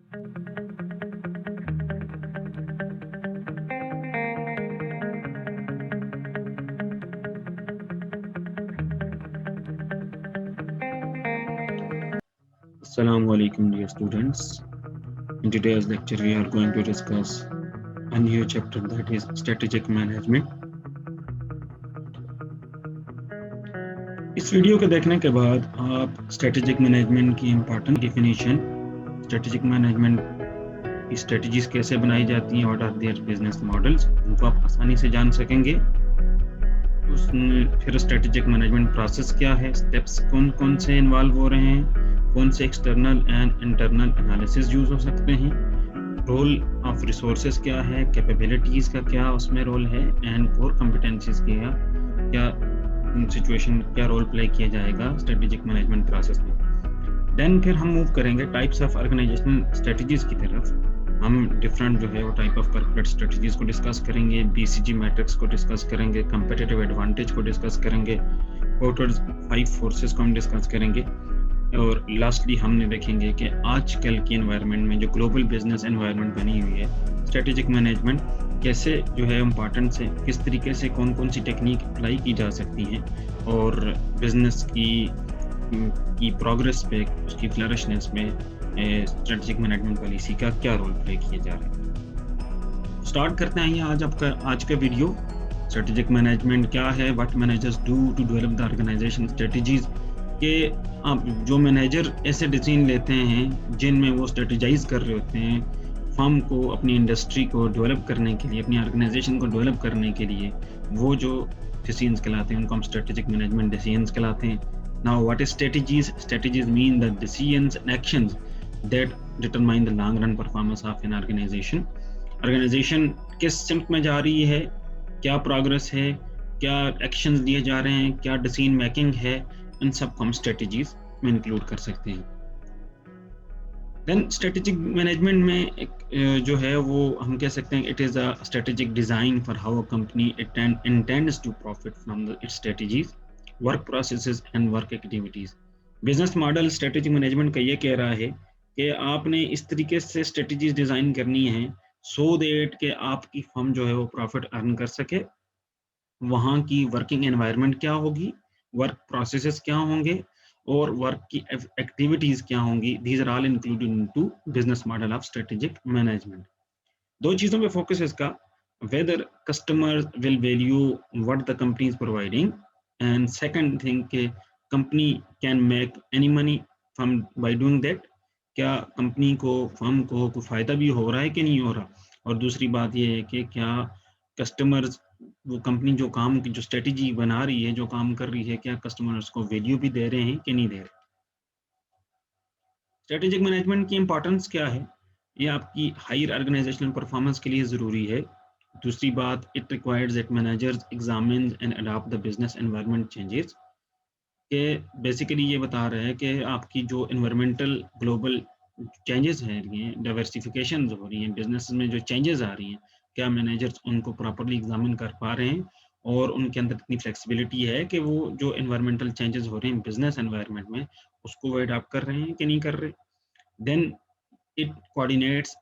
Assalamu alaikum dear students. In today's lecture we are going to discuss a new chapter, that is strategic management. इस वीडियो को देखने के बाद आप स्ट्रेटेजिक मैनेजमेंट की इम्पोर्टेंट डेफिनेशन, स्ट्रेटेजिक मैनेजमेंट की स्ट्रेटजीज कैसे बनाई जाती हैं, what are their business models, उनको आप आसानी से जान सकेंगे। उसमें फिर स्ट्रेटेजिक मैनेजमेंट प्रोसेस क्या है, स्टेप्स कौन कौन से इन्वॉल्व हो रहे हैं, कौन से external and internal analysis use हो सकते हैं, रोल ऑफ रिसोर्सेज क्या है, कैपेबिलिटीज का क्या उसमें रोल है, एंड कोर कॉम्पिटेंसीज क्या सिचुएशन क्या रोल प्ले किया जाएगा स्ट्रेटेजिक मैनेजमेंट प्रोसेस में। देन फिर हम मूव करेंगे टाइप्स ऑफ ऑर्गेनाइजेशनल स्ट्रेटजीज की तरफ। हम डिफरेंट जो है वो टाइप ऑफ कॉर्पोरेट स्ट्रेटजीज को डिस्कस करेंगे, BCG मैट्रिक्स को डिस्कस करेंगे, कंपेटिटिव एडवांटेज को डिस्कस करेंगे, पोर्टर्स 5 फोर्सेस को हम डिस्कस करेंगे, और लास्टली हमने देखेंगे कि आजकल की एनवायरनमेंट में जो ग्लोबल बिजनेस एनवायरनमेंट बनी हुई है, स्ट्रेटेजिक मैनेजमेंट कैसे जो है इम्पॉर्टेंट से किस तरीके से कौन कौन सी टेक्निक अप्लाई की जा सकती हैं, और बिजनेस की प्रोग्रेस पे, उसकी फ्लरिशनेस में स्ट्रेटेजिक मैनेजमेंट पॉलिसी का क्या रोल प्ले किया जा रहा है। स्टार्ट करते हैं आज का वीडियो। स्ट्रेटेजिक मैनेजमेंट क्या है, what managers do to develop the organization strategies, कि आप जो मैनेजर ऐसे डिसीजन लेते हैं जिनमें वो स्ट्रेटेजाइज कर रहे होते हैं फर्म को, अपनी इंडस्ट्री को डेवलप करने के लिए, अपनी ऑर्गेनाइजेशन को डेवलप करने के लिए, वो जो डिसीजंस कहलाते हैं उनको हम स्ट्रेटेजिक मैनेजमेंट डिसीजंस कहलाते हैं। Now what is strategies? Strategies mean the decisions and actions that determine the long run performance of an organization. Organization किस सिमत में जा रही है, क्या प्रोग्रेस है, क्या एक्शंस लिए जा रहे हैं, क्या डिसीजन मेकिंग है, इन सब को हम स्ट्रेटजीज में इंक्लूड कर सकते हैं। देन स्ट्रेटेजिक मैनेजमेंट में एक जो है वो हम कह सकते हैं it is a strategic design for how a company intends to profit from its strategies, work processes and work activities. Business model strategic management का ये कह रहा है कि आपने इस तरीके से स्ट्रेटजीज डिजाइन करनी है सो दैट कि आपकी फर्म जो है वो प्रॉफिट अर्न कर सके, वहाँ की वर्किंग एनवायरनमेंट क्या होगी, वर्क प्रोसेसेस क्या होंगे, और वर्क की एक्टिविटीज क्या होंगी। These are all included into business model of strategic management. दो चीजों पे फोकस है इसका, whether customers will value what the company is providing, and second thing के company can make any money from by doing that, क्या company को, firm को कोई फायदा भी हो रहा है कि नहीं हो रहा, और दूसरी बात ये है कि क्या कस्टमर्स, वो कंपनी जो काम की जो स्ट्रेटेजी बना रही है, जो काम कर रही है, क्या कस्टमर्स को वैल्यू भी दे रहे हैं कि नहीं दे रहे। स्ट्रेटेजिक मैनेजमेंट की इंपॉर्टेंस क्या है? ये आपकी हायर ऑर्गेनाइजेशनल परफॉर्मेंस के लिए ज़रूरी है। दूसरी बात, it requires that managers examine and adopt the business environment changes, के बेसिकली ये बता रहा है कि आपकी जो एनवायरमेंटल ग्लोबल चेंजेस है, डाइवर्सिफिकेशन हो रही हैं, बिजनेस में जो चेंजेस आ रही हैं, क्या मैनेजर्स उनको प्रॉपरली एग्जामिन कर पा रहे हैं, और उनके अंदर इतनी फ्लेक्सिबिलिटी है कि वो जो एनवायरमेंटल चेंजेस हो रहे हैं बिजनेस एनवायरनमेंट में, उसको वो अडॉप्ट कर रहे हैं कि नहीं कर रहे। Then it coordinates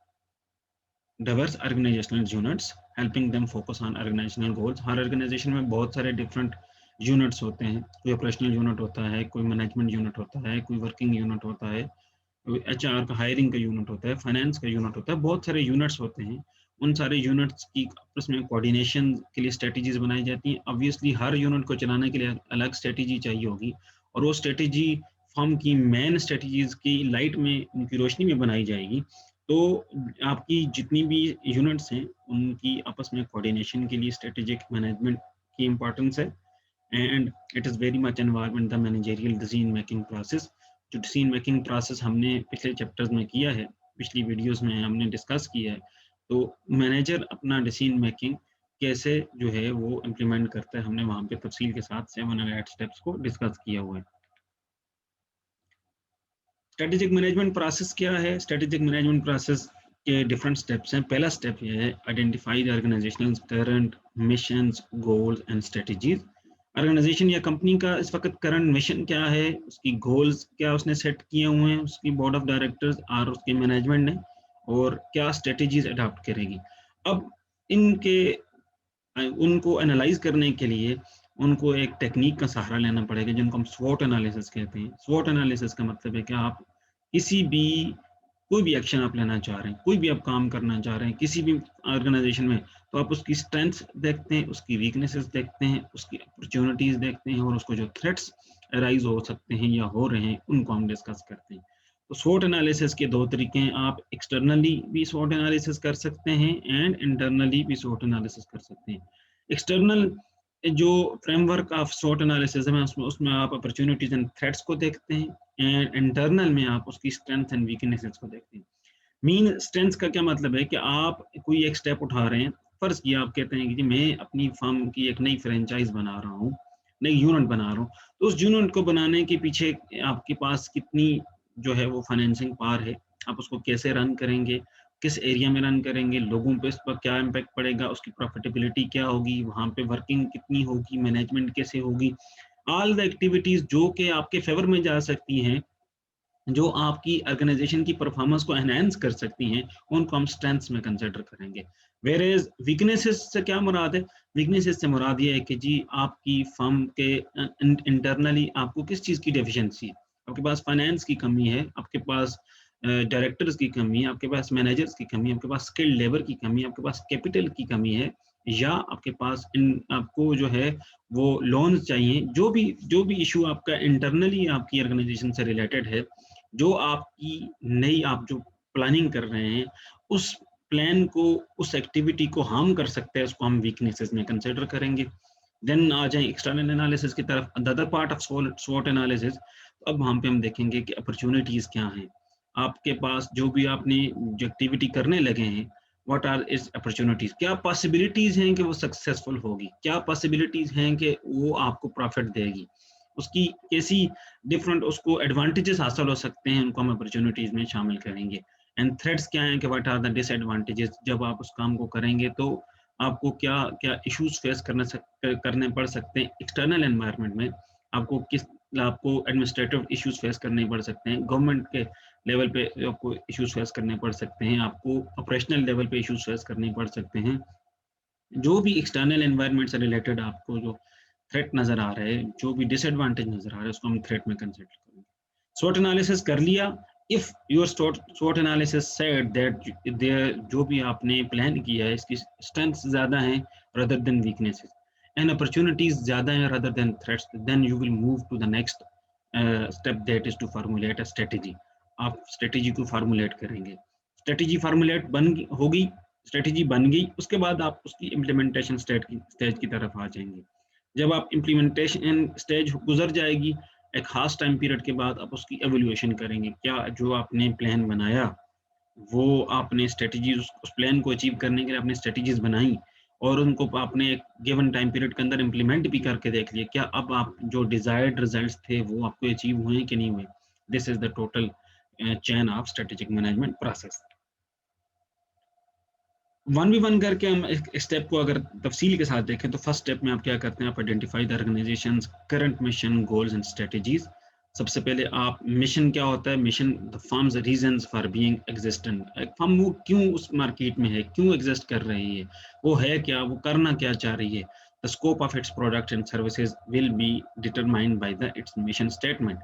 diverse organizational units, helping them focus on organizational goals। हर ऑर्गेनाइजेशन में बहुत सारे डिफरेंट यूनिट्स होते हैं, कोई ऑपरेशनल यूनिट होता है, कोई मैनेजमेंट यूनिट होता है, कोई वर्किंग यूनिट होता है, कोई HR का हायरिंग का यूनिट होता है, फाइनेंस का यूनिट होता है, बहुत सारे यूनिट्स होते हैं। उन सारे यूनिट्स की आपस में कोऑर्डिनेशन के लिए स्ट्रेटजीज बनाई जाती हैं। ऑब्वियसली हर यूनिट को चलाने के लिए अलग स्ट्रेटजी चाहिए होगी, और वो स्ट्रेटजी फर्म की मेन स्ट्रेटजीज की लाइट में, उनकी रोशनी में बनाई जाएगी। तो आपकी जितनी भी यूनिट्स हैं उनकी आपस में कोऑर्डिनेशन के लिए स्ट्रेटेजिक मैनेजमेंट की इम्पोर्टेंस है, and it is very much involve in the managerial decision making process. जो डिसीजन मेकिंग प्रोसेस हमने पिछले चैप्टर्स में किया है, पिछली वीडियोस में हमने डिस्कस किया है, तो मैनेजर अपना डिसीजन मेकिंग कैसे जो है वो इम्प्लीमेंट करता है, हमने वहाँ पे तफसील के साथ 7 और 8 स्टेप्स को डिस्कस किया हुआ है। स्ट्रेटेजिक मैनेजमेंट प्रोसेस क्या है? स्ट्रेटेजिक मैनेजमेंट प्रोसेस के डिफरेंट स्टेप्स हैं। पहला स्टेप ये है, identify the organizational current missions, goals and strategies. Organization या कंपनी का इस वक्त करंट मिशन क्या है, उसकी गोल्स क्या उसने सेट किए हुए हैं, उसकी बोर्ड ऑफ डायरेक्टर्स और उसके मैनेजमेंट ने, और क्या स्ट्रेटजीज अडॉप्ट करेगी। अब इनके उनको एनालाइज करने के लिए उनको एक टेक्निक का सहारा लेना पड़ेगा जिनको हम स्वॉट एनालिसिस कहते हैं। स्वॉट एनालिसिस का मतलब है कि आप किसी भी कोई भी एक्शन आप लेना चाह रहे हैं, कोई भी आप काम करना चाह रहे हैं किसी भी ऑर्गेनाइजेशन में, तो आप उसकी स्ट्रेंथ्स देखते हैं, उसकी वीकनेसेस देखते हैं, उसकी अपॉर्चुनिटीज देखते हैं और उसको जो थ्रेट्स अराइज हो सकते हैं या हो रहे हैं उनको हम डिस्कस करते हैं। तो स्वॉट एनालिसिस के दो तरीके हैं, आप एक्सटर्नली भी स्वॉट एनालिसिस कर सकते हैं एंड इंटरनली भी स्वॉट एनालिसिस कर सकते हैं। एक्सटर्नल जो फ्रेमवर्क ऑफ स्वॉट एनालिसिस है उसमें उसमें आप अपॉर्चुनिटीज एंड थ्रेट्स को देखते हैं एंड इंटरनल में आप उसकी स्ट्रेंथ एंड वीकनेसेस को देखते हैं। मीन स्ट्रेंथ का क्या मतलब है कि आप कोई एक स्टेप उठा रहे हैं, फर्ज किया आप कहते हैं कि जी मैं अपनी फर्म की एक नई फ्रेंचाइज बना रहा हूँ, नई यूनिट बना रहा हूँ, तो उस यूनिट को बनाने के पीछे आपके पास कितनी जो है वो फाइनेंसिंग पावर है, आप उसको कैसे रन करेंगे, किस एरिया में रन करेंगे, लोगों पे इस पर क्या इम्पैक्ट पड़ेगा, उसकी प्रॉफिटेबिलिटी क्या होगी, वहाँ पे वर्किंग कितनी होगी, मैनेजमेंट कैसे होगी, ऑल द एक्टिविटीज जो कि आपके फेवर में जा सकती हैं, जो आपकी ऑर्गेनाइजेशन की परफॉर्मेंस को एनहांस कर सकती हैं, उनको हम स्ट्रेंथ्स में कंसिडर करेंगे। वेयर एज वीकनेसेस से क्या मुराद है? वीकनेसेस से मुराद ये है कि जी आपकी फर्म के इंटरनली आपको किस चीज़ की डेफिशिएंसी है। आपके पास फाइनेंस की कमी है, आपके पास डायरेक्टर्स की कमी है, आपके पास मैनेजर्स की कमी है, आपके पास स्किल्ड लेबर की कमी है, आपके पास कैपिटल की कमी है, या आपके पास आपको जो है वो लोन्स चाहिए। जो भी इशू आपका इंटरनली आपकी ऑर्गेनाइजेशन से रिलेटेड है, जो आपकी नई आप जो प्लानिंग कर रहे हैं, उस प्लान को, उस एक्टिविटी को हार्म कर सकते हैं, उसको हम वीकनेसेस में कंसिडर करेंगे। देन आ जाए एक्सटर्नल एनालिसिस की तरफ, द अदर पार्ट ऑफ स्वॉट एनालिसिस। अब वहाँ पे हम देखेंगे कि अपॉर्चुनिटीज क्या हैं आपके पास, जो भी आपने जो एक्टिविटी करने लगे हैं, व्हाट आर इज अपॉर्चुनिटीज, क्या पॉसिबिलिटीज हैं कि वो सक्सेसफुल होगी, क्या पॉसिबिलिटीज हैं कि वो आपको प्रॉफिट देगी, उसकी कैसी डिफरेंट उसको एडवांटेजेस हासिल हो सकते हैं, उनको हम अपॉर्चुनिटीज में शामिल करेंगे। एंड थ्रेट्स क्या हैं कि व्हाट आर द डिसएडवांटेजेस, जब आप उस काम को करेंगे तो आपको क्या क्या इश्यूज फेस करने पड़ सकते हैं एक्सटर्नल एनवायरनमेंट में, आपको एडमिनिस्ट्रेटिव इश्यूज फेस करने पड़ सकते हैं, गवर्नमेंट के लेवल पे आपको इश्यूज फेस करने पड़ सकते हैं, आपको ऑपरेशनल लेवल पे इश्यूज फेस करने पड़ सकते हैं। जो भी एक्सटर्नल एनवायरनमेंट से रिलेटेड आपको जो थ्रेट नजर आ रहा है, जो भी डिसएडवांटेज नजर आ रहा है, उसको हम थ्रेट में कंसिडर करेंगे। स्वॉट एनालिसिस कर लिया। इफ योर स्वॉट एनालिसिस सेड दैट देयर जो भी आपने प्लान किया है इसकी स्ट्रेंथ्स ज्यादा हैं rather than weaknesses and opportunities ज्यादा हैं rather than threats, then you will move to the next step, that is to formulate a strategy। आप स्ट्रेटेजी को फार्मूलेट करेंगे। स्ट्रेटेजी फार्मूलेट होगी, स्ट्रेटेजी बन गई, उसके बाद आप उसकी इम्प्लीमेंटेशन स्टेज की तरफ आ जाएंगे। जब आप इम्प्लीमेंटेशन स्टेज गुजर जाएगी, एक खास टाइम पीरियड के बाद आप उसकी एवेल्युएशन करेंगे, क्या जो आपने प्लान बनाया वो आपने स्ट्रेटजीज उस प्लान को अचीव करने के लिए आपने स्ट्रेटजीज बनाई और उनको आपने एक गिवन टाइम पीरियड के अंदर इम्प्लीमेंट भी करके देख लिया, क्या अब आप जो डिजायर्ड रिजल्ट्स थे वो आपको अचीव हुए कि नहीं हुए। This is the total chain of strategic management process. 1v1 करके हम एक स्टेप को अगर तफसील के साथ देखें तो फर्स्ट स्टेप में आप क्या करते हैं, आप identify the organisations current mission, goals and strategies. सबसे पहले आप मिशन क्या होता है, mission the firms reasons for being existent, एक फर्म वो क्यों उस मार्केट में है, क्यों एग्जिस्ट कर रही है, वो है क्या, वो करना क्या चाह रही है। The scope of its product and services will be determined by the it's mission statement.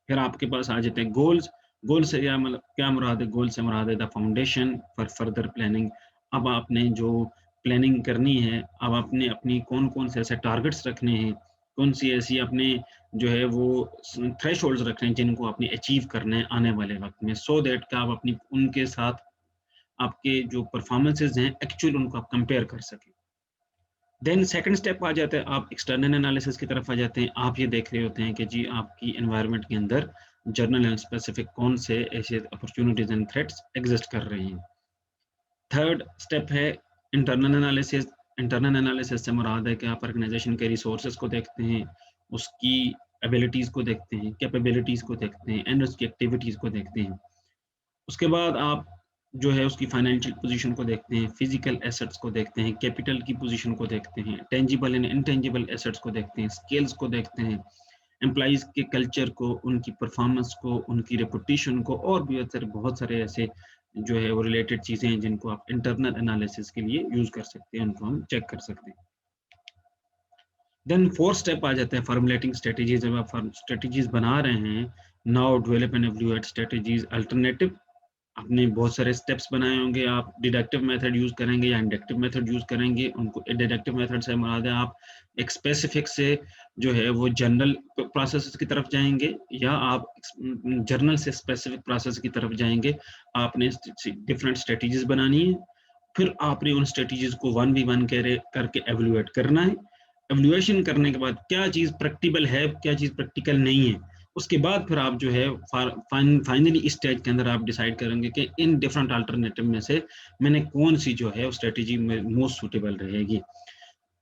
फिर आपके पास आ जाते हैं गोल्स। गोल से क्या मुराद है, गोल से मुराद है the foundation for further planning. अब आपने जो प्लानिंग करनी है, अब आपने अपनी कौन कौन से ऐसे टारगेट्स रखने हैं, कौन सी ऐसी अपने जो है वो थ्रेशोल्ड्स रखने हैं जिनको आपने अचीव करना है आने वाले वक्त में, सो दैट कि आप अपनी उनके साथ आपके जो परफॉर्मेंसेज हैं एक्चुअल उनको आप कंपेयर कर सकें। देन सेकंड स्टेप आ जाता है, आप एक्सटर्नल एनालिसिस की तरफ आ जाते हैं। आप ये देख रहे होते हैं कि जी आपकी एनवायरनमेंट के अंदर जर्नल एंड स्पेसिफिक कौन से ऐसे अपॉर्चुनिटीज एंड थ्रेट्स एग्जिस्ट कर रहे हैं। थर्ड स्टेप है इंटरनल एनालिसिस। इंटरनल एनालिसिस से मुराद है कि आप ऑर्गेनाइजेशन के रिसोर्सेज को देखते हैं, उसकी एबिलिटीज़ को देखते हैं, कैपेबिलिटीज़ को देखते हैं एंड उसकी एक्टिविटीज़ को देखते हैं। उसके बाद आप जो है उसकी फाइनेंशियल पोजीशन को देखते हैं, फिजिकल एसेट्स को देखते हैं, कैपिटल की पोजीशन को देखते हैं, टेंजिबल एंड इनटेंजिबल एसेट्स को देखते हैं, स्किल्स को देखते हैं, एम्प्लॉइज के कल्चर को, उनकी परफॉर्मेंस को, उनकी रेपुटेशन को, और भी बहुत सारे ऐसे जो है वो रिलेटेड चीज़ें हैं जिनको आप इंटरनल एनालिसिस के लिए यूज़ कर सकते हैं, उनको हम चेक कर सकते हैं। देन 4th स्टेप आ जाता है फॉर्मुलेटिंग स्ट्रेटजीज। जब आप स्ट्रेटजीज बना रहे हैं, now develop and evaluate strategies alternative. आपने बहुत सारे स्टेप्स बनाए होंगे, आप डिडक्टिव मेथड यूज करेंगे या इंडक्टिव मेथड यूज करेंगे। उनको डिडक्टिव मेथड से मुराद है आप एक स्पेसिफिक से जो है वो जनरल प्रोसेस की तरफ जाएंगे, या आप जर्नल से स्पेसिफिक प्रोसेस की तरफ जाएंगे। आपने डिफरेंट स्ट्रेटजीज बनानी है, फिर आपने उन स्ट्रेटजीज को 1v1 करके एवेल्युएट करना है। एवेल्युएशन करने के बाद क्या चीज़ प्रैक्टिकल है, क्या चीज़ प्रैक्टिकल नहीं है, उसके बाद फिर आप जो है फाइनली इस स्टेज के अंदर आप डिसाइड करेंगे कि इन डिफरेंट अल्टरनेटिव में से मैंने कौन सी जो है स्ट्रेटजी में मोस्ट सूटेबल रहेगी।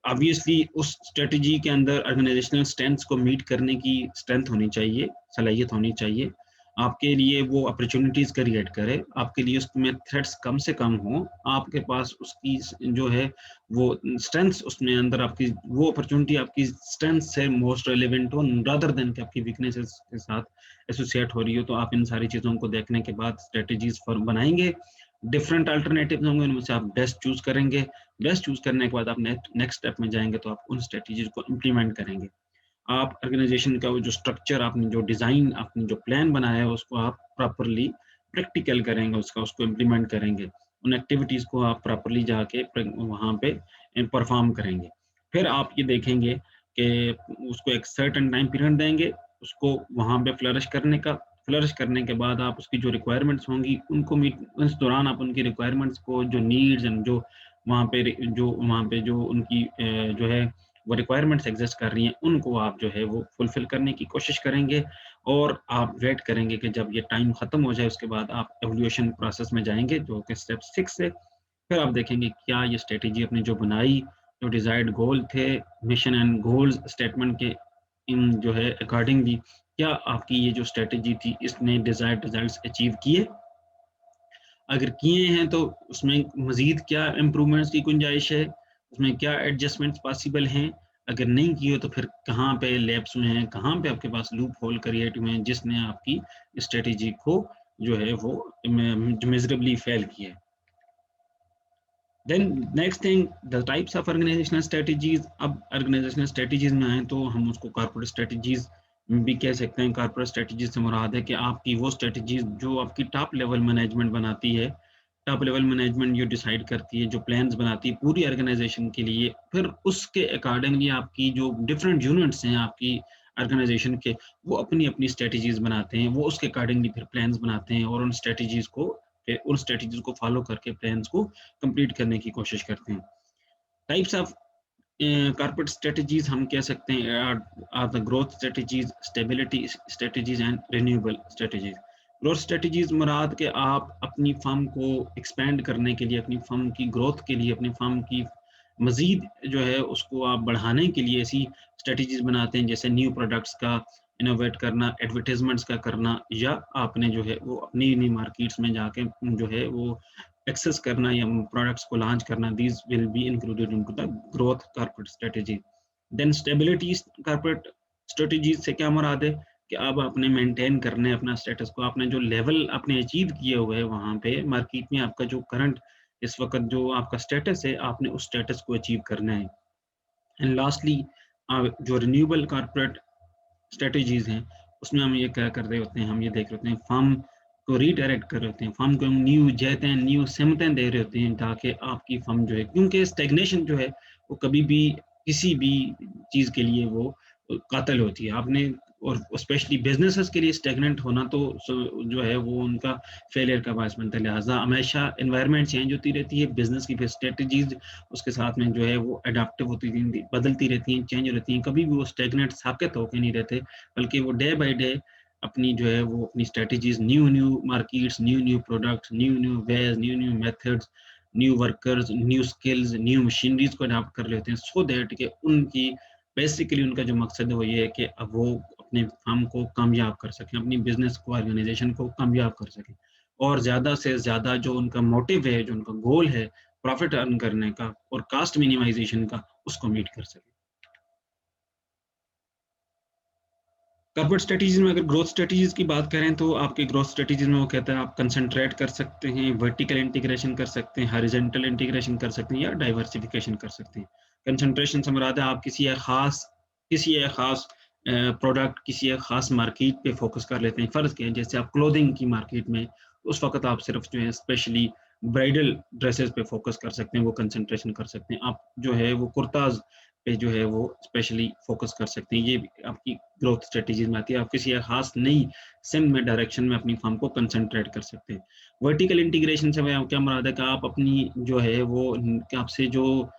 ऑब्वियसली उस स्ट्रेटजी के अंदर ऑर्गेनाइजेशनल स्ट्रेंथ्स को मीट करने की स्ट्रेंथ होनी चाहिए, सलाहियत होनी चाहिए। आपके लिए वो अपॉर्चुनिटीज क्रिएट करे, आपके लिए उसमें थ्रेट्स कम से कम हो, आपके पास उसकी जो है वो स्ट्रेंथ्स उसमें अंदर आपकी वो अपॉर्चुनिटी आपकी स्ट्रेंथ से मोस्ट रेलेवेंट हो, रादर देन कि आपकी वीकनेसेस के साथ एसोसिएट हो रही हो। तो आप इन सारी चीज़ों को देखने के बाद स्ट्रेटजीज फॉर बनाएंगे। डिफरेंट अल्टरनेटिव होंगे, उनमें से आप बेस्ट चूज करेंगे। बेस्ट चूज करने के बाद आप नेक्स्ट स्टेप में जाएंगे, तो आप उन स्ट्रेटजीज को इम्प्लीमेंट करेंगे। आप ऑर्गेनाइजेशन का वो जो स्ट्रक्चर आपने जो डिज़ाइन आपने जो प्लान बनाया है उसको आप प्रॉपरली प्रैक्टिकल करेंगे, उसको इम्प्लीमेंट करेंगे। उन एक्टिविटीज़ को आप प्रॉपरली जाके वहाँ पे परफॉर्म करेंगे। फिर आप ये देखेंगे कि उसको एक सर्टेन टाइम पीरियड देंगे, उसको वहाँ पे फ्लरिश करने के बाद आप उसकी जो रिक्वायरमेंट्स होंगी उनको मीट, उस दौरान आप उनकी रिक्वायरमेंट्स को, जो नीड्स एंड जो वहाँ पे जो उनकी जो है वो रिक्वायरमेंट्स एग्जिस्ट कर रही हैं, उनको आप जो है वो फुलफिल करने की कोशिश करेंगे। और आप वेट करेंगे कि जब ये टाइम खत्म हो जाए, उसके बाद आप एवोल्यूशन प्रोसेस में जाएंगे, जो कि स्टेप 6 है। फिर आप देखेंगे क्या ये स्ट्रेटेजी अपनी जो बनाई, जो डिजायर्ड गोल थे, मिशन एंड गोल्स स्टेटमेंट के इन जो है अकॉर्डिंगली, क्या आपकी ये जो स्ट्रेटेजी थी इसने डिजायर्ड रिजल्ट्स अचीव किए। अगर किए हैं तो उसमें मज़ीद क्या इम्प्रूवमेंट्स की गुंजाइश है, उसमें क्या एडजस्टमेंट्स पॉसिबल हैं। अगर नहीं किए हो तो फिर कहाँ पे लैप्स हुए हैं, कहाँ पे आपके पास लूप होल क्रिएट हुए हैं जिसने आपकी स्ट्रेटेजी को जो है वो मेजरेबली फेल किया है। Then next thing, the types of organizational strategies. अब ऑर्गेनाइजेशनल स्ट्रेटजीज में आए तो हम उसको कॉर्पोरेट स्ट्रेटजीज भी कह सकते हैं। कॉर्पोरेट स्ट्रेटजीज से मुराद है कि आपकी वो स्ट्रेटजीज जो आपकी टॉप लेवल मैनेजमेंट बनाती है, टॉप लेवल मैनेजमेंट जो डिसाइड करती है, जो प्लान्स बनाती है पूरी ऑर्गेनाइजेशन के लिए, फिर उसके अकॉर्डिंगली आपकी जो डिफरेंट यूनिट्स हैं आपकी ऑर्गेनाइजेशन के, वो अपनी अपनी स्ट्रेटजीज बनाते हैं, वो उसके अकॉर्डिंगली फिर प्लान्स बनाते हैं और उन स्ट्रेटजीज को फॉलो करके प्लान्स को कंप्लीट करने की कोशिश करते हैं। टाइप्स ऑफ कॉर्पोरेट स्ट्रेटजीज हम कह सकते हैं are the growth strategies, stability strategies and renewable strategies. Growth strategies मुराद के आप अपनी फर्म को एक्सपेंड करने के लिए, अपनी फर्म की ग्रोथ के लिए, अपनी फर्म की मजीद जो है उसको आप बढ़ाने के लिए ऐसी स्ट्रेटजीज बनाते हैं, जैसे न्यू प्रोडक्ट्स का इनोवेट करना, एडवर्टाइजमेंट्स का करना, या आपने जो है वो अपनी नई मार्केट्स में जाके जो है वो एक्सेस करना या प्रोडक्ट्स को लॉन्च करना। These will be included into the growth corporate strategy. Then stability corporate strategies से क्या मुराद है कि अब आपने मेंटेन करने अपना स्टेटस को, आपने जो लेवल आपने अचीव किए हुए है वहाँ पे मार्केट में, आपका जो करंट इस वक्त जो आपका स्टेटस है, आपने उस स्टेटस को अचीव करना है। एंड लास्टली जो रिन्यूएबल कॉर्पोरेट स्ट्रेटजीज हैं, उसमें हम ये क्या कर रहे होते हैं, हम ये देख रहे होते हैं फर्म को रीडायरेक्ट कर रहे होते हैं, फर्म को हम न्यू जेतें, न्यू सिमतें दे रहे होते हैं, ताकि आपकी फर्म जो है, क्योंकि स्टेगनेशन जो है वो कभी भी किसी भी चीज़ के लिए वो कातिल होती है। आपने और स्पेशली बिजनेसेस के लिए स्टेगनेंट होना तो जो है वो उनका फेलियर का बायस बनता है। लिहाजा हमेशा एनवायरनमेंट चेंज होती रहती है, बिजनेस की फिर स्ट्रेटजीज उसके साथ में जो है वो अडाप्टिव होती रहती, बदलती रहती हैं, चेंज रहती हैं। कभी भी वो स्टेगनेट साबित होकर नहीं रहते, बल्कि वो डे बाय डे अपनी जो है वो अपनी strategies, new new markets, new new products, new new ways, new new methods, new workers, new skills, new machineries को अडाप्ट कर लेते हैं, सो दैट कि उनकी बेसिकली उनका जो मकसद है वो ये है कि अब वो अपने फर्म को कामयाब कर सकें, अपनी बिजनेस को, ऑर्गेनाइजेशन को कामयाब कर सकें, और ज़्यादा से ज़्यादा जो उनका मोटिव है, जो उनका गोल है प्रॉफिट अर्न करने का और कास्ट मिनिमाइजेशन का, उसको मीट कर सकें। कॉर्पोरेट स्ट्रेटजीज में अगर ग्रोथ स्ट्रेटजीज की बात करें तो आपके ग्रोथ स्ट्रेटजीज में वो कहता है आप कंसंट्रेट कर सकते हैं, वर्टिकल इंटीग्रेशन कर सकते हैं, हॉरिजॉन्टल इंटीग्रेशन कर सकते हैं या डाइवर्सिफिकेशन कर सकते हैं। कंसंट्रेशन से मुराद है आप किसी एक खास प्रोडक्ट, किसी एक खास मार्केट पे फोकस कर लेते हैं। फ़र्ज़ किया जैसे आप क्लोथिंग की मार्केट में उस वक़्त आप सिर्फ़ जो है स्पेशली ब्राइडल ड्रेसेस पे फोकस कर सकते हैं, वो कंसंट्रेशन कर सकते हैं। आप जो है वो कुर्ताज़ पे जो है वो स्पेशली फोकस कर सकते हैं। ये भी आपकी ग्रोथ स्ट्रेटजीज़ में आती है। आप किसी एक खास नई सिम में डायरेक्शन में अपनी फर्म को कंसंट्रेट कर सकते हैं। वर्टिकल इंटीग्रेशन से मैं क्या मुराद है कि आप अपनी जो है वो कि आपसे जो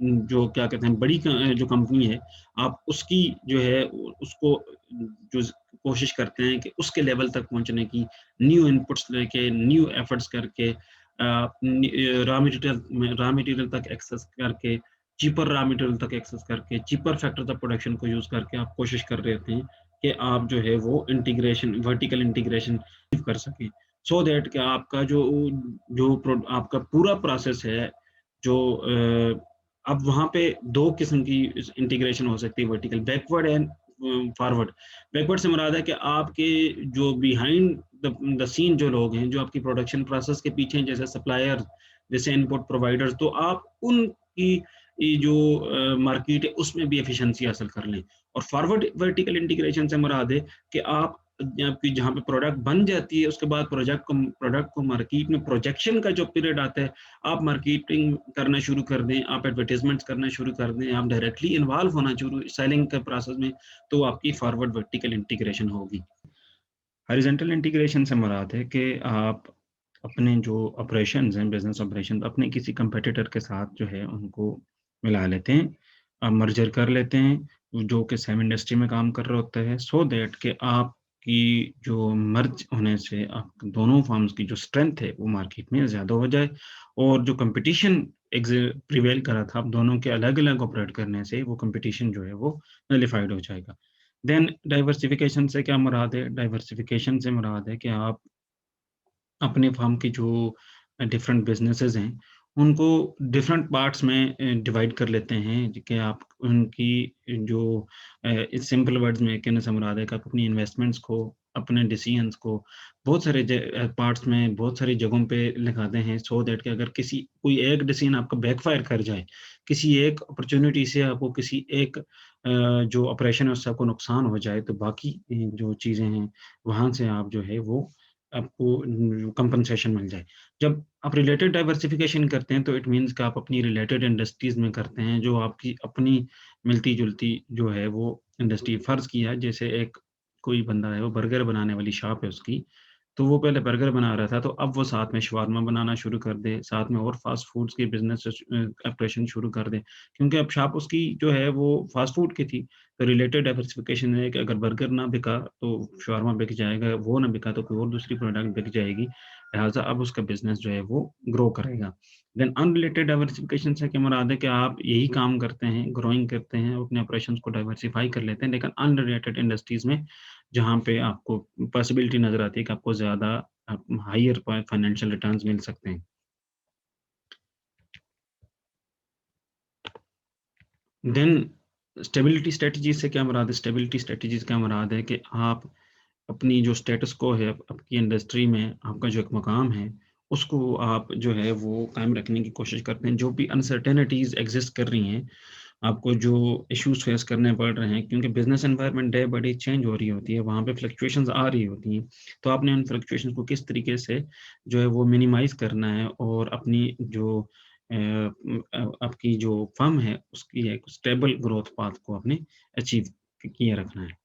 क्या कहते हैं बड़ी जो कंपनी है, आप उसकी जो है उसको जो कोशिश करते हैं कि उसके लेवल तक पहुँचने की, न्यू इनपुट्स लेके, न्यू एफर्ट्स करके रॉ मटेरियल तक एक्सेस करके, चीपर रॉ मटेरियल तक एक्सेस करके, चीपर फैक्टर्स ऑफ प्रोडक्शन को यूज़ करके आप कोशिश कर रहे होते हैं कि आप जो है वो इंटीग्रेशन, वर्टिकल इंटीग्रेशन कर सकें। सो दैट कि आपका जो आपका पूरा प्रोसेस है, जो अब वहाँ पे 2 किस्म की इस इंटीग्रेशन हो सकती है vertical, backward and forward. Backward से मुराद है कि आपके जो बिहाइंड द सीन जो लोग हैं, जो आपकी प्रोडक्शन प्रोसेस के पीछे हैं, जैसे सप्लायर, जैसे इनपुट प्रोवाइडर्स, तो आप उनकी ये जो मार्केट है उसमें भी एफिशिएंसी हासिल कर लें। और फॉरवर्ड वर्टिकल इंटीग्रेशन से मुराद है कि आपकी जहाँ पे प्रोडक्ट बन जाती है उसके बाद प्रोडक्ट को मार्केट में प्रोजेक्शन का जो पीरियड आता है, आप मार्केटिंग करना शुरू कर दें, आप एडवर्टाइजमेंट्स करना शुरू कर दें, आप डायरेक्टली इन्वॉल्व होना शुरू सेलिंग के प्रोसेस में, तो आपकी फॉरवर्ड वर्टिकल इंटीग्रेशन होगी। हॉरिजॉन्टल इंटीग्रेशन से मुराद है कि आप अपने जो ऑपरेशंस हैं, बिज़नेस ऑपरेशन अपने किसी कंपटीटर के साथ जो है उनको मिला लेते हैं, मर्जर कर लेते हैं, जो कि सेम इंडस्ट्री में काम कर रहा होता है, सो दैट कि आपकी जो मर्ज होने से आप दोनों फर्म्स की जो स्ट्रेंथ है वो मार्केट में ज़्यादा हो जाए, और जो कॉम्पिटिशन प्रिवेल करा था आप दोनों के अलग-अलग ऑपरेट करने से, वो कॉम्पिटिशन जो है वो नलिफाइड हो जाएगा। देन डाइवर्सिफ़िकेशन से क्या मुराद है? डाइवर्सिफ़िकेशन से मुराद है कि आप अपने फर्म की जो डिफरेंट बिज़नेसेस हैं, उनको डिफरेंट पार्ट्स में डिवाइड कर लेते हैं कि आप उनकी जो इस सिंपल वर्ड्स में कहने से मुराद है कि आप अपनी इन्वेस्टमेंट्स को, अपने डिसीजंस को बहुत सारे पार्ट्स में, बहुत सारी जगहों पे लगाते हैं, सो दैट कि अगर कोई एक डिसीजन आपका बैकफायर कर जाए, किसी एक अपॉर्च्युनिटी से आपको किसी एक जो ऑपरेशन है उससे आपको नुकसान हो जाए, तो बाकी जो चीज़ें हैं, वहाँ से आप जो है वो आपको कंपनसेशन मिल जाए। जब आप रिलेटेड डाइवर्सिफ़िकेशन करते हैं, तो इट मीन्स कि आप अपनी रिलेटेड इंडस्ट्रीज़ में करते हैं, जो आपकी अपनी मिलती-जुलती जो है वो इंडस्ट्री, फ़र्ज़ किया जैसे एक कोई बंदा है, वो बर्गर बनाने वाली शॉप है उसकी, तो वो पहले बर्गर बना रहा था, तो अब वो साथ में शवारमा बनाना शुरू कर दे, साथ में और फ़ास्ट फ़ूड्स के बिज़नेस ऑपरेशन शुरू कर दे। क्योंकि अब शॉप उसकी जो है वो फ़ास्ट फ़ूड की थी, तो रिलेटेड डाइवर्सिफ़िकेशन है कि अगर बर्गर ना बिका, तो शवारमा बिक जाएगा, वो ना बिका तो कोई और दूसरी प्रोडक्ट बिक जाएगी। लिहाज़ा अब उसका बिज़नेस जो है वो ग्रो करेगा। देन अनरिलेटेड डाइवर्सिफ़िकेशन से क्या मुराद है कि आप यही काम करते हैं, ग्रोइंग करते हैं, अपने ऑपरेशंस को डाइवर्सिफ़ाई कर लेते हैं, लेकिन अनरिलेटेड इंडस्ट्रीज़ में जहाँ पे आपको पॉसिबिलिटी नज़र आती है कि आपको ज़्यादा हायर फाइनेंशियल रिटर्न्स मिल सकते हैं। देन स्टेबिलिटी स्ट्रैटेजीज़ से क्या मुराद है? स्टेबिलिटी स्ट्रैटेजीज़ का मुराद है कि आप अपनी जो स्टेटस को है, आपकी इंडस्ट्री में आपका जो एक मकाम है, उसको आप जो है वो कायम रखने की कोशिश करते हैं। जो भी अनसर्टेनिटीज़ एक्ज़िस्ट कर रही हैं, आपको जो इश्यूज़ फेस करने पड़ रहे हैं, क्योंकि business environment day by day change हो रही होती है, वहाँ पे फ्लक्चुएशंस आ रही होती हैं। तो आपने उन फ्लक्चुएशंस को किस तरीके से जो है वो मिनिमाइज़ करना है, और अपनी जो आपकी जो फ़र्म है, उसकी एक स्टेबल ग्रोथ पाथ को आपने अचीव किए रखना है।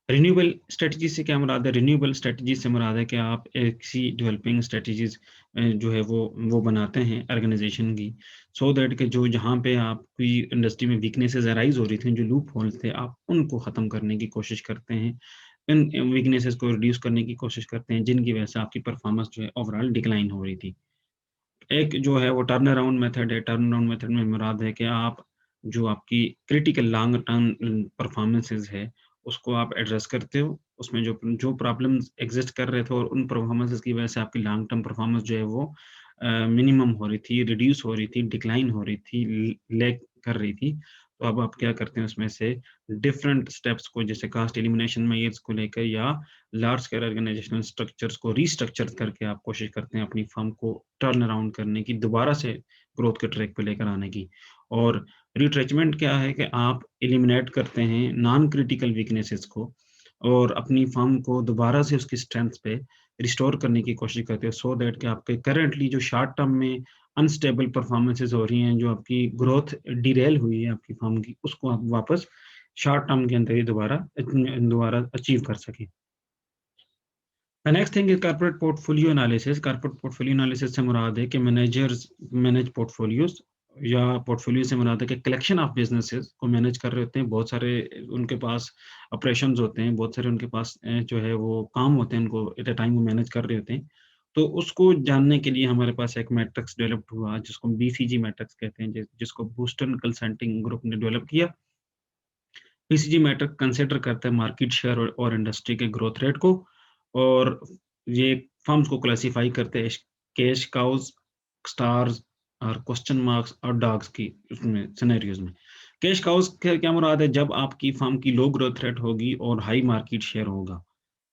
रिन्यूएबल स्ट्रैटेजी से क्या मुराद है? रिन्यूएबल स्ट्रैटेजी से मुराद है कि आप ऐसी डेवलपिंग स्ट्रैटेजीज़ जो है वो बनाते हैं ऑर्गेनाइज़ेशन की, सो दैट कि जो जहाँ पे आपकी इंडस्ट्री में वीकनेसेस अराइज़ हो रही थी, जो लूप होल्स थे, आप उनको ख़त्म करने की कोशिश करते हैं। इन वीकनेसेस को रिड्यूस करने की कोशिश करते हैं, जिनकी वजह से आपकी परफ़ॉर्मेंस जो है ओवरऑल डिक्लाइन हो रही थी। एक जो है वो टर्न अराउंड मेथड है। टर्न अराउंड मेथड में मुराद है कि आप जो आपकी क्रिटिकल लॉन्ग टर्म परफॉर्मेंसेस है, उसको आप एड्रेस करते हो। उसमें जो जो प्रॉब्लम्स एग्ज़िस्ट कर रहे थे, और उन परफॉर्मेंसेस की वजह से आपकी लॉन्ग टर्म परफॉर्मेंस जो है वो मिनिमम हो रही थी, रिड्यूस हो रही थी, डिक्लाइन हो रही थी, लैग कर रही थी। तो अब आप क्या करते हैं उसमें से डिफरेंट स्टेप्स को, जैसे कास्ट एलिमिनेशन में ये इसको लेकर, या लार्ज स्केल ऑर्गेनाइजेशनल स्ट्रक्चर्स को रीस्ट्रक्चर करके आप कोशिश करते हैं अपनी फर्म को टर्न अराउंड करने की, दोबारा से ग्रोथ के ट्रैक पे लेकर आने की। और रिट्रेचमेंट क्या है कि आप एलिमिनेट करते हैं नॉन क्रिटिकल वीकनेसेस को और अपनी फर्म को दोबारा से उसकी स्ट्रेंथ पे रिस्टोर करने की कोशिश करते हो, सो दैट कि आपके करंटली जो शॉर्ट टर्म में अनस्टेबल परफॉर्मेंसेस हो रही हैं, जो आपकी ग्रोथ डिरेल हुई है आपकी फर्म की, उसको आप वापस शॉर्ट टर्म के अंदर ही दोबारा अचीव कर सकें। The next thing is corporate portfolio analysis. Corporate portfolio analysis से मुराद है कि मैनेजर्स मैनेज पोर्टफोलियोज, या पोर्टफोलियो से मुराद है कि कलेक्शन ऑफ बिजनेसेस को मैनेज कर रहे होते हैं। बहुत सारे उनके पास ऑपरेशंस होते हैं, बहुत सारे उनके पास जो है वो काम होते हैं, उनको एट अ टाइम वो मैनेज कर रहे होते हैं। तो उसको जानने के लिए हमारे पास एक मैट्रिक्स डेवलप हुआ जिसको बीसीजी मैट्रिक्स कहते हैं, जिसको बूस्टन कंसल्टिंग ग्रुप ने डेवलप किया। बीसीजी मैट्रिक कंसिडर करता है मार्केट शेयर और इंडस्ट्री के ग्रोथ रेट को, और ये फर्म्स को क्लासिफाई करते हैं कैश काउज, स्टार्स और क्वेश्चन मार्क्स और डॉग्स की उसमें सिनेरियोज में। कैश काउज के क्या मुराद है, जब आपकी फर्म की लो ग्रोथ रेट होगी और हाई मार्केट शेयर होगा,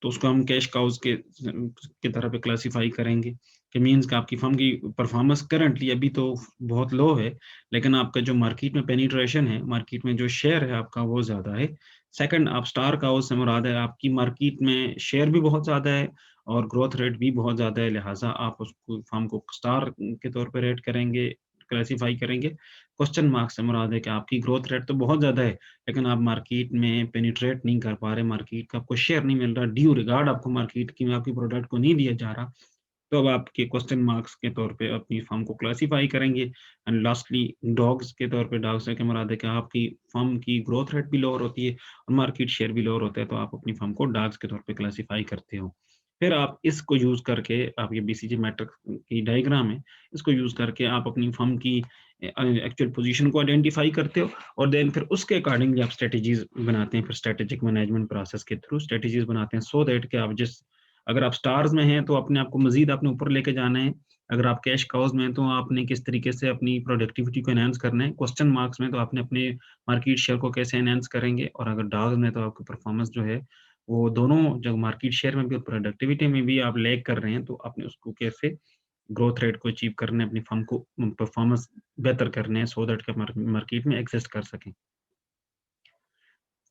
तो उसको हम कैश काउज के तरह पे क्लासिफाई करेंगे, कि मीन्स कि आपकी फर्म की परफॉर्मेंस करंटली अभी तो बहुत लो है, लेकिन आपका जो मार्केट में पेनिट्रेशन है, मार्केट में जो शेयर है आपका, वो ज़्यादा है। सेकंड, आप स्टार काउज से मुराद है आपकी मार्केट में शेयर भी बहुत ज़्यादा है और ग्रोथ रेट भी बहुत ज़्यादा है, लिहाजा आप उसको फर्म को स्टार के तौर पे रेट करेंगे, क्लासिफाई करेंगे। क्वेश्चन मार्क से मुराद है कि आपकी ग्रोथ रेट तो बहुत ज़्यादा है, लेकिन आप मार्केट में पेनिट्रेट नहीं कर पा रहे, मार्केट का आपको शेयर नहीं मिल रहा, ड्यू रिगार्ड आपको मार्केट की आपकी प्रोडक्ट को नहीं दिया जा रहा, तो अब आपके क्वेश्चन मार्क्स के तौर पे अपनी फर्म को क्लासिफाई करेंगे। एंड लास्टली, डॉग्स के तौर पे, डॉग्स से क्या मुराद है कि आपकी फर्म की ग्रोथ रेट भी लोअर होती है और मार्केट शेयर भी लोअर होता है, तो आप अपनी फर्म को डॉग्स के तौर पे क्लासिफाई करते हो। फिर आप इसको यूज़ करके, आप ये बीसीजी मैट्रिक्स की डायग्राम है, इसको यूज़ करके आप अपनी फर्म की एक्चुअल पोजीशन को आइडेंटिफाई करते हो, और देन फिर उसके अकॉर्डिंगली आप स्ट्रेटजीज बनाते हैं, फिर स्ट्रेटेजिक मैनेजमेंट प्रोसेस के थ्रू स्ट्रेटजीज बनाते हैं, सो दैट कि आप अगर आप स्टार्स में हैं तो अपने आप को मज़ीद आपने ऊपर लेके जाना है। अगर आप कैश काउज़ में हैं तो आपने किस तरीके से अपनी प्रोडक्टिविटी को एनहांस करना है। क्वेश्चन मार्क्स में तो आपने अपने मार्केट शेयर को कैसे एनहांस करेंगे, और अगर डॉग्स में तो आपकी परफॉर्मेंस जो है, वो दोनों जो मार्केट शेयर में भी और प्रोडक्टिविटी में भी आप लैग कर रहे हैं, तो आपने उसको कैसे ग्रोथ रेट को अचीव करना है, अपनी फर्म को परफॉर्मेंस बेहतर करने हैं, सो दैट कि मार्केट में एक्जिस्ट कर सकें।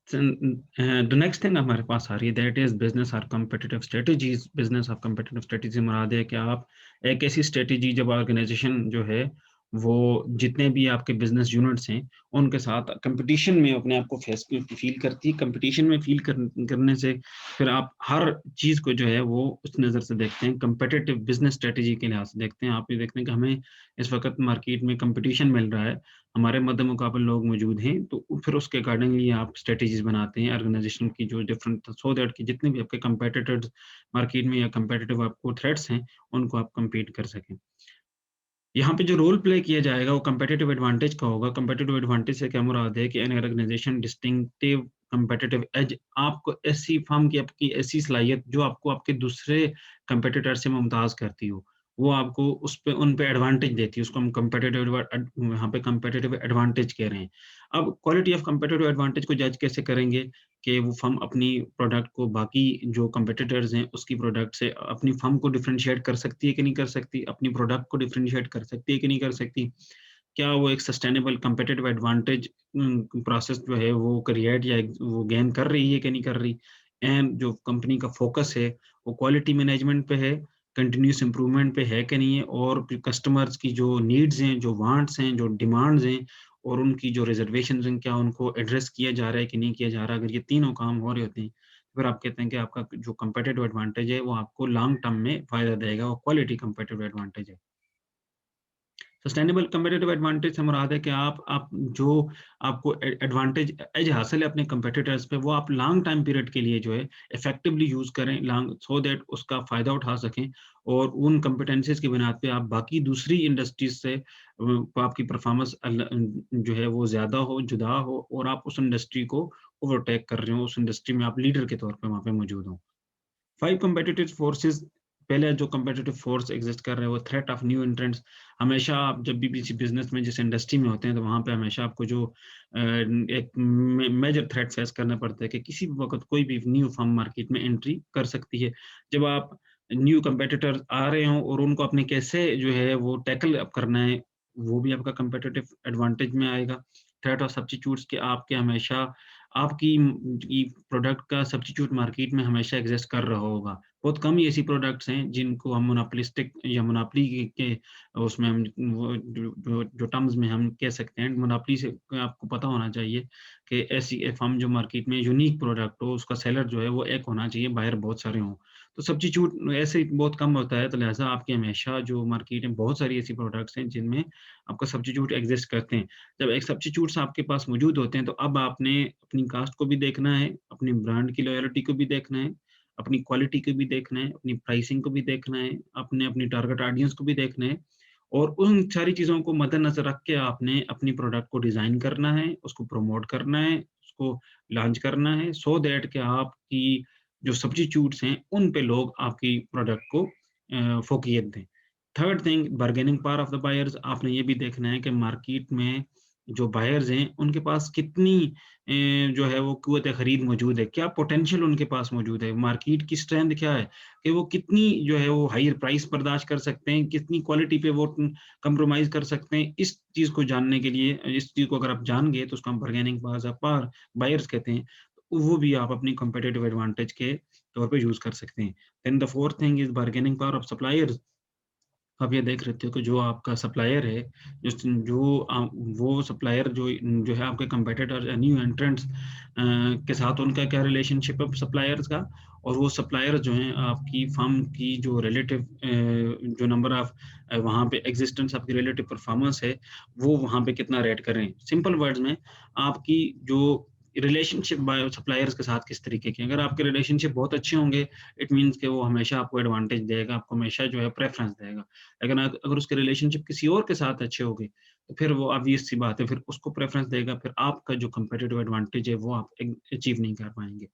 द नेक्स्ट थिंग हमारे पास आ रही है, दैट इज बिजनेस और कम्पिटिटिव स्ट्रेटजीज। बिजनेस और कम्पिटिटिव स्ट्रेटजी मुराद है कि आप एक ऐसी स्ट्रेटजी, जब ऑर्गेनाइजेशन जो है वो जितने भी आपके बिजनेस यूनिट्स हैं उनके साथ कंपटीशन में अपने आप को फेस फील करती है। कंपटीशन में फील करने से फिर आप हर चीज़ को जो है वो उस नज़र से देखते हैं, कंपेटिटिव बिजनेस स्ट्रेटजी के लिहाज से देखते हैं। आप ये देखते हैं कि हमें इस वक्त मार्केट में कंपटीशन मिल रहा है, हमारे मद्दे मुकाबले लोग मौजूद हैं, तो फिर उसके अकॉर्डिंगली आप स्ट्रेटजीज बनाते हैं ऑर्गेनाइजेशन की, जो डिफरेंट, सो दैट कि जितने भी आपके कंपेटिटर्स मार्केट में या कंपेटिटिव आपको थ्रेट्स हैं, उनको आप कम्पीट कर सकें। यहाँ पे जो रोल प्ले किया जाएगा वो कंपेटिटिव एडवांटेज का होगा। कंपेटिटिव एडवांटेज से क्या मुराद है कि an organization distinctive competitive edge, आपको ऐसी फर्म की आपकी ऐसी सलाहियत जो आपको आपके दूसरे कंपेटिटर से मुमताज करती हो, वो आपको उस पे उन पे एडवांटेज देती है, उसको हम यहाँ पे कंपेटिटिव एडवांटेज कह रहे हैं। अब क्वालिटी ऑफ कंपेटिटिव एडवांटेज को जज कैसे करेंगे कि वो फर्म अपनी प्रोडक्ट को बाकी जो कंपेटिटर्स हैं उसकी प्रोडक्ट से अपनी फर्म को डिफरेंशिएट कर सकती है कि नहीं कर सकती, अपनी प्रोडक्ट को डिफरेंशिएट कर सकती है कि नहीं कर सकती, क्या वो एक सस्टेनेबल कंपेटिटिव एडवांटेज प्रोसेस जो है वो क्रिएट या वो गेन कर रही है कि नहीं कर रही, एंड जो कंपनी का फोकस है वो क्वालिटी मैनेजमेंट पे है, कंटिन्यूस इंप्रूवमेंट पे है कि नहीं है, और कस्टमर्स की जो नीड्स हैं, जो वांट्स हैं, जो डिमांड्स हैं और उनकी जो रिजर्वेशंस हैं, क्या उनको एड्रेस किया जा रहा है कि नहीं किया जा रहा। अगर ये तीनों काम हो रहे होते हैं, तो फिर आप कहते हैं कि आपका जो कंपेटिटिव एडवांटेज है वो आपको लॉन्ग टर्म में फायदा देगा, वो क्वालिटी कंपेटिटिव एडवांटेज है। सस्टेनेबल कंपेटिटिव एडवांटेज से मुराद है कि आप जो आपको एडवांटेज एज हासिल है अपने कंपेटिटर्स पे, वो आप लॉन्ग टाइम पीरियड के लिए जो है इफेक्टिवली यूज करें, लॉन्ग, सो दैट उसका फायदा उठा सकें, और उन कॉम्पिटेंसीज की बुनियाद पे आप बाकी दूसरी इंडस्ट्रीज से आपकी परफॉर्मेंस जो है वो ज्यादा हो, जुदा हो, और आप उस इंडस्ट्री को ओवरटेक कर रहे हो, उस इंडस्ट्री में आप लीडर के तौर पे वहां पे मौजूद हो। 5 competitive forces पहले जो कम्पिटिटिव फोर्स एग्जिस्ट कर रहा है वो थ्रेट ऑफ न्यू एंट्रेंट्स। हमेशा आप जब भी किसी बिजनेस में जिस इंडस्ट्री में होते हैं तो वहाँ पे हमेशा आपको जो एक मेजर थ्रेट फेस करना पड़ता है कि किसी भी वक्त कोई भी न्यू फर्म मार्केट में एंट्री कर सकती है। जब आप न्यू कंपेटिटर आ रहे हों और उनको अपने कैसे जो है वो टैकल अप करना है, वो भी आपका कम्पिटिटिव एडवांटेज में आएगा। थ्रेट ऑफ सब्स्टिट्यूट्स के आपके हमेशा आपकी प्रोडक्ट का सब्स्टिट्यूट मार्केट में हमेशा एग्जिस्ट कर रहा होगा। बहुत कम ही ऐसी प्रोडक्ट्स हैं जिनको हम मोनोपोलिस्टिक या मोनोपोली के उसमें हम वो जो टर्म्स में हम कह सकते हैं, मोनोपोली से आपको पता होना चाहिए कि ऐसी एक फर्म जो मार्केट में यूनिक प्रोडक्ट हो, उसका सेलर जो है वो एक होना चाहिए, बायर बहुत सारे हों। तो सब्स्टिट्यूट ऐसे बहुत कम होता है, तो लिहाज़ा आपके हमेशा जो मार्केट में बहुत सारी ऐसी प्रोडक्ट्स हैं जिनमें आपका सब्स्टिट्यूट एग्जिस्ट करते हैं। जब एक सब्स्टिट्यूट्स आपके पास मौजूद होते हैं, तो अब आपने अपनी कॉस्ट को भी देखना है, अपनी ब्रांड की लॉयल्टी को भी देखना है, अपनी क्वालिटी को भी देखना है, अपनी प्राइसिंग को भी देखना है, आपने अपनी टारगेट ऑडियंस को भी देखना है और उन सारी चीज़ों को मद्देनज़र रख के आपने अपनी प्रोडक्ट को डिज़ाइन करना है, उसको प्रमोट करना है, उसको लॉन्च करना है सो दैट कि आपकी जो सब्स्टिट्यूट्स हैं, उन पे लोग आपकी प्रोडक्ट को फ़ोकियत दें। Third thing bargaining power of the buyers. आपने ये भी देखना है कि मार्केट में जो बायर्स हैं, उनके पास कितनी जो है वो क़ुव्वत खरीद मौजूद है, क्या पोटेंशियल उनके पास मौजूद है, मार्केट की स्ट्रेंथ क्या है कि वो कितनी जो है वो हायर प्राइस बर्दाश्त कर सकते हैं, कितनी क्वालिटी पे वो कंप्रोमाइज़ कर सकते हैं। इस चीज़ को जानने के लिए इस चीज़ को अगर आप जान गए तो उसको हम बार्गेनिंग पावर बायर्स कहते हैं। तो वो भी आप अपनी कॉम्पिटिटिव एडवांटेज के तौर पे यूज़ कर सकते हैं। Then the fourth thing is bargaining power of suppliers. आप ये देख लेते हो कि जो आपका सप्लायर है, वो सप्लायर जो है आपके कंपेटिटर या न्यू एंट्रेंट्स के साथ उनका क्या रिलेशनशिप है सप्लायर्स का, और वो सप्लायर जो हैं आपकी फर्म की जो रिलेटिव जो नंबर ऑफ वहाँ पे एग्जिस्टेंस आपकी रिलेटिव परफॉर्मेंस है, वो वहाँ पे कितना रेट कर रहे हैं। सिंपल वर्ड्स में आपकी जो रिलेशनशिप बाय सप्लायर्स के साथ किस तरीके की है। अगर आपके रिलेशनशिप बहुत अच्छे होंगे, इट मीन्स कि वो हमेशा आपको एडवांटेज देगा, आपको हमेशा जो है प्रेफ़रेंस देगा। लेकिन अगर उसके रिलेशनशिप किसी और के साथ अच्छे होंगे, तो फिर वो ऑब्वियस सी बात है, फिर उसको प्रेफ़रेंस देगा, फिर आपका जो कम्पेटिटिव एडवांटेज है, वो आप अचीव नहीं कर पाएँगे।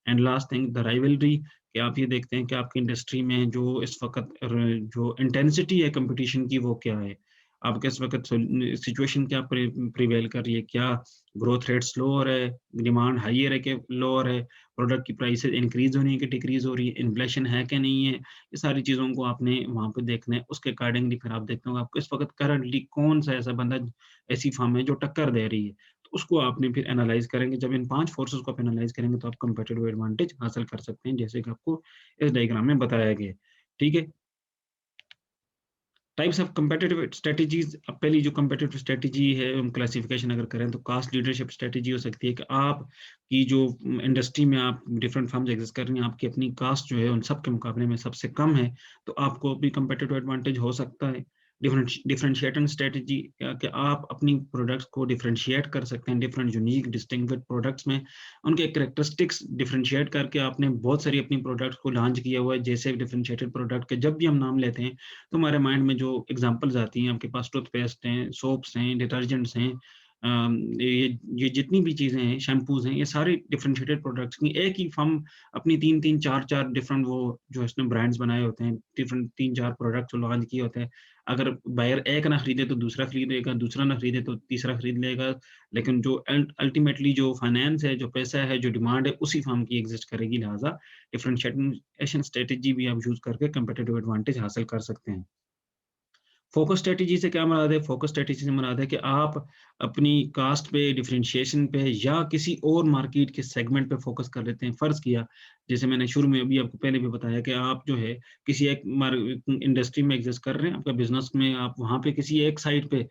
And last thing the rivalry, कि आप ये देखते हैं कि आपकी इंडस्ट्री में जो इस वक़्त जो इंटेंसिटी है कॉम्पिटिशन की, वो क्या है? आपके इस वक़्त सिचुएशन क्या प्रिवेल कर रही है? क्या ग्रोथ रेट स्लो हो रहा है, डिमांड हायर है कि लोअर है, प्रोडक्ट की प्राइसेज़ इंक्रीज़ हो रही है कि डिक्रीज़ हो रही है, इन्फ्लेशन है कि नहीं है? ये सारी चीज़ों को आपने वहाँ पे देखना है। उसके अकॉर्डिंगली फिर आप देखते हो आपको इस वक़्त करंटली कौन-सा ऐसा बंदा ऐसी फर्म है जो टक्कर दे रही है। तो उसको आपने फिर एनालाइज़ करेंगे। जब इन 5 फोर्सेस को आप एनालाइज़ करेंगे तो आप कम्पेटिटिव एडवांटेज हासिल कर सकते हैं, जैसे कि आपको इस डायग्राम में बताया गया है। ठीक है? Types of competitive strategies. अब पहली जो कम्पेटिटिव स्ट्रैटेजी है, हम क्लासिफिकेशन अगर करें तो कॉस्ट लीडरशिप स्ट्रैटेजी हो सकती है कि आप की जो इंडस्ट्री में आप डिफरेंट फर्म्स एग्जिस्ट कर रही हैं, आपकी अपनी कॉस्ट जो है उन सब के मुकाबले में सबसे कम है, तो आपको भी कम्पेटिटिव एडवांटेज हो सकता है। डिफरेंशिएटिंग स्ट्रैटेजी, कि आप अपनी प्रोडक्ट्स को डिफरेंशिएट कर सकते हैं डिफरेंट यूनिक डिस्टिंक्टिव प्रोडक्ट्स में, उनके कैरेक्टरिस्टिक्स डिफरेंशिएट करके आपने बहुत सारी अपनी प्रोडक्ट्स को लॉन्च किया हुआ है। जैसे डिफरेंशिएटेड प्रोडक्ट के जब भी हम नाम लेते हैं तो हमारे माइंड में जो एग्जांपल्स आती हैं, आपके पास टूथपेस्ट हैं, सोप्स हैं, डिटर्जेंट्स हैं, ये जितनी भी चीज़ें हैं, शैम्पूज़ हैं, ये सारे डिफरेंशिएटेड प्रोडक्ट्स की एक ही फर्म अपनी 3-3 4-4 डिफरेंट वो जो इसने ब्रांड्स बनाए होते हैं, डिफरेंट 3-4 प्रोडक्ट्स लॉन्च किए होते हैं। अगर बायर एक ना खरीदे तो दूसरा खरीदेगा, दूसरा ना खरीदे तो तीसरा खरीद लेगा। लेकिन जो अल्टीमेटली जो फाइनेंस है, जो पैसा है, जो डिमांड है, उसी फर्म की एग्जिस्ट करेगी। लिहाज़ा डिफरेंशिएशन स्ट्रैटेजी भी आप यूज़ करके कम्पेटिटिव एडवांटेज हासिल कर सकते हैं। फोकस स्ट्रैटेजी से क्या मुराद है? फोकस स्ट्रैटेजी से मुराद है कि आप अपनी कास्ट पे, डिफरेंशिएशन पे या किसी और मार्केट के सेगमेंट पे फोकस कर लेते हैं। फ़र्ज़ किया, जैसे मैंने शुरू में अभी आपको पहले भी बताया कि आप जो है किसी एक इंडस्ट्री में एग्ज़िस्ट कर रहे हैं, आपका बिज़नेस में आप वहाँ पे किसी एक साइड पे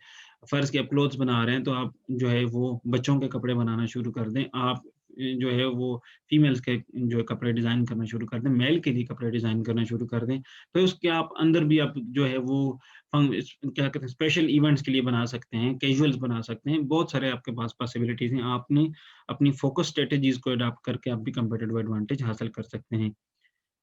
फ़र्ज़ किया क्लॉथ्स बना रहे हैं, तो आप जो है वो बच्चों के कपड़े बनाना शुरू कर दें। आप जो है वो फीमेल्स के जो है कपड़े डिज़ाइन करना शुरू कर दें, मेल के लिए कपड़े डिज़ाइन करना शुरू कर दें। फिर उसके आप अंदर भी आप जो है वो क्या कहते हैं स्पेशल इवेंट्स के लिए बना सकते हैं, कैजुअल्स बना सकते हैं, बहुत सारे आपके पास पॉसिबिलिटीज़ हैं। आपने अपनी फोकस स्ट्रैटेजीज़ को अडॉप्ट करके आप भी कम्पिटिटिव एडवांटेज हासिल कर सकते हैं।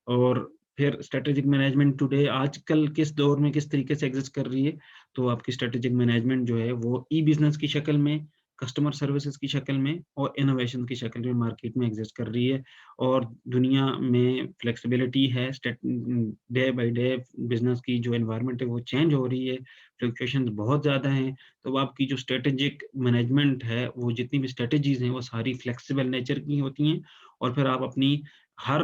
और फिर स्ट्रैटेजिक मैनेजमेंट टुडे आजकल किस दौर में किस तरीके से एग्ज़िस्ट कर रही है, तो आपकी स्ट्रैटेजिक मैनेजमेंट जो है वो ई-बिज़नेस की शक्ल में कस्टमर सर्विसेज की शक्ल में और इनोवेशन की शक्ल में मार्केट में एग्ज़िस्ट कर रही है और दुनिया में फ्लेक्सिबिलिटी है, डे बाय डे बिज़नेस की जो एनवायरनमेंट है वो चेंज हो रही है, फ्लक्चुएशंस बहुत ज़्यादा हैं, तो आपकी जो स्ट्रैटेजिक मैनेजमेंट है, वो जितनी भी स्ट्रैटेजीज़ हैं, वो सारी फ्लेक्सिबल नेचर की होती हैं और फिर आप अपनी हर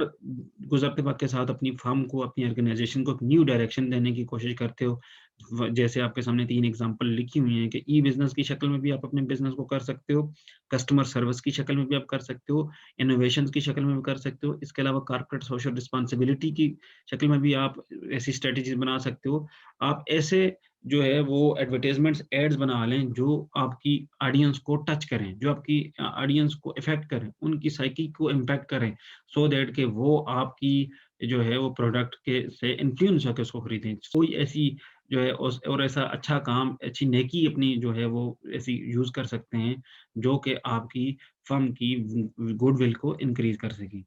गुज़रते वक़्त के साथ अपनी फ़र्म को, अपनी ऑर्गनाइज़ेशन को एक न्यू डायरेक्शन देने की कोशिश करते हो। जैसे आपके सामने 3 एग्ज़ाम्पल लिखी हुई हैं कि ई-बिज़नेस की शक्ल में भी आप अपने बिज़नेस को कर सकते हो, कस्टमर सर्विस की शक्ल में भी आप कर सकते हो, इनोवेशंस की शक्ल में भी कर सकते हो। इसके अलावा कॉर्पोरेट सोशल रिस्पॉन्सिबिलिटी की शक्ल में भी आप ऐसी स्ट्रैटेजीज़ बना सकते हो। आप ऐसे जो है वो एडवर्टाइज़मेंट्स, एड्स बना लें जो आपकी ऑडियंस को टच करें, जो आपकी ऑडियंस को इफ़ेक्ट करें, उनकी साइकी को इम्पैक्ट करें, सो दैट कि वो आपकी जो है वो प्रोडक्ट के से इन्फ्लुएंस होके उसको खरीदें। कोई ऐसी जो है उस और ऐसा अच्छा काम, अच्छी नेकी अपनी जो है वो ऐसी यूज़ कर सकते हैं, जो कि आपकी फ़र्म की गुडविल को इंक्रीज़ कर सके।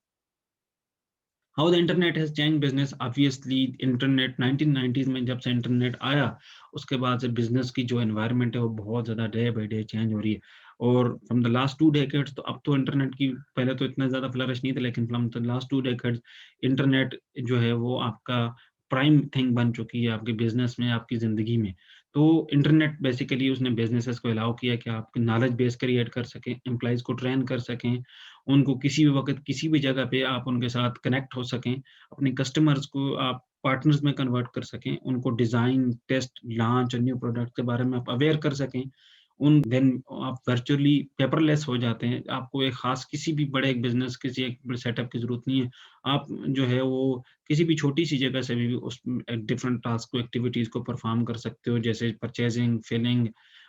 How the internet has changed business obviously internet 1990s में जब से इंटरनेट आया, उसके बाद से बिज़नेस की जो एनवायरनमेंट है वो बहुत ज़्यादा डे बाय डे चेंज हो रही है। और फ्रॉम द लास्ट 2 डेकेड्स तो अब तो इंटरनेट की पहले तो इतना ज़्यादा फ्लरिश नहीं था लेकिन from the last 2 decades internet जो है वो आपका प्राइम थिंग बन चुकी है आपके बिज़नेस में, आपकी ज़िंदगी में। तो इंटरनेट बेसिकली उसने बिज़नेसेस को अलाउ किया कि आप नॉलेज बेस क्रिएट कर सकें, एम्प्लॉइज़ को ट्रेन कर सकें, उनको किसी भी वक़्त, किसी भी जगह पे आप उनके साथ कनेक्ट हो सकें, अपने कस्टमर्स को आप पार्टनर्स में कन्वर्ट कर सकें, उनको डिज़ाइन, टेस्ट, लॉन्च और न्यू प्रोडक्ट के बारे में आप अवेयर कर सकें। उन देन आप वर्चुअली पेपरलेस हो जाते हैं। आपको एक ख़ास किसी भी बड़े एक बिज़नेस, किसी एक बड़े सेटअप की ज़रूरत नहीं है। आप जो है वो किसी भी छोटी-सी जगह से भी उस डिफरेंट टास्क को, एक्टिविटीज़ को परफ़ॉर्म कर सकते हो, जैसे परचेज़िंग, फिलिंग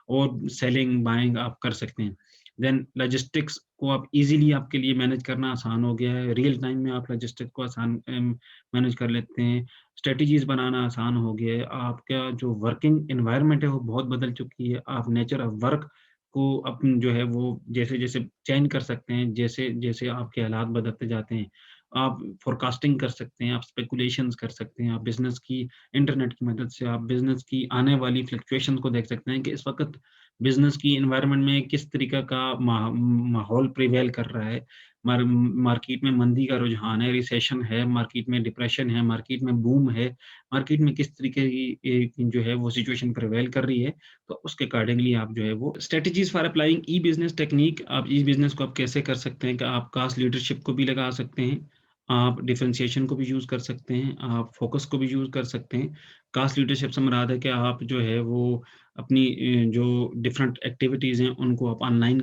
और सेलिंग, बाइंग आप कर सकते हैं। देन लॉजिस्टिक्स को आप ईज़िली आपके लिए मैनेज करना आसान हो गया है। रियल टाइम में आप लॉजिस्टिक को आसान मैनेज कर लेते हैं। स्ट्रैटेजीज़ बनाना आसान हो गया है। आपका जो वर्किंग एनवायरनमेंट है वो बहुत बदल चुकी है। आप नेचर ऑफ वर्क को अपन जो है वो जैसे-जैसे चेंज कर सकते हैं, जैसे-जैसे आपके हालात बदलते जाते हैं। आप फ़ोरकास्टिंग कर सकते हैं, आप स्पेकुलेशंस कर सकते हैं, आप बिज़नेस की इंटरनेट की मदद से आप बिज़नेस की आने वाली फ्लक्चुएशन को देख सकते हैं कि इस वक़्त बिज़नेस की एनवायरनमेंट में किस तरीक़ा का माहौल प्रिवेल कर रहा है। मार्केट में मंदी का रुझान है, रिसेशन है, मार्केट में डिप्रेशन है, मार्केट में बूम है, मार्केट में किस तरीके की जो है वो सिचुएशन प्रिवेल कर रही है, तो उसके अकॉर्डिंगली आप जो है वो स्ट्रैटेजीज़ फॉर अप्लाइंग ई-बिज़नेस टेक्नीक, आप ई-बिज़नेस को आप कैसे कर सकते हैं कि आप कॉस्ट लीडरशिप को भी लगा सकते हैं, आप डिफरेंशिएशन को भी यूज़ कर सकते हैं, आप फ़ोकस को भी यूज़ कर सकते हैं। कॉस्ट लीडरशिप से मुराद है कि आप जो है वो अपनी जो डिफरेंट एक्टिविटीज़ हैं, उनको आप ऑनलाइन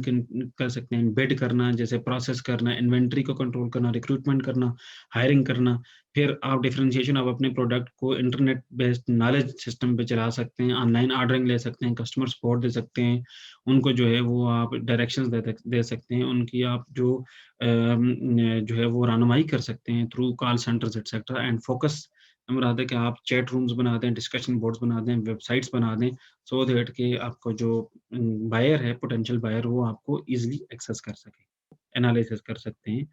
कर सकते हैं। बिड करना, जैसे प्रोसेस करना, इन्वेंटरी को कंट्रोल करना, रिक्रूटमेंट करना, हायरिंग करना। फिर आप डिफरेंशिएशन आप अपने प्रोडक्ट को इंटरनेट बेस्ड नॉलेज सिस्टम पे चला सकते हैं, ऑनलाइन ऑर्डरिंग ले सकते हैं, कस्टमर सपोर्ट दे सकते हैं। उनको जो है वो आप डायरेक्शंस दे सकते हैं। उनकी आप जो है वो रहनुमाई कर सकते हैं through call centres etcetera and focus मुराद है कि आप चैट रूम्स बना दें, डिस्कशन बोर्ड्स बना दें, वेबसाइट्स बना दें, सो दैट कि आपका जो बायर है, पोटेंशियल बायर वो आपको ईज़िली एक्सेस कर सके, एनालिसिस कर सकते हैं।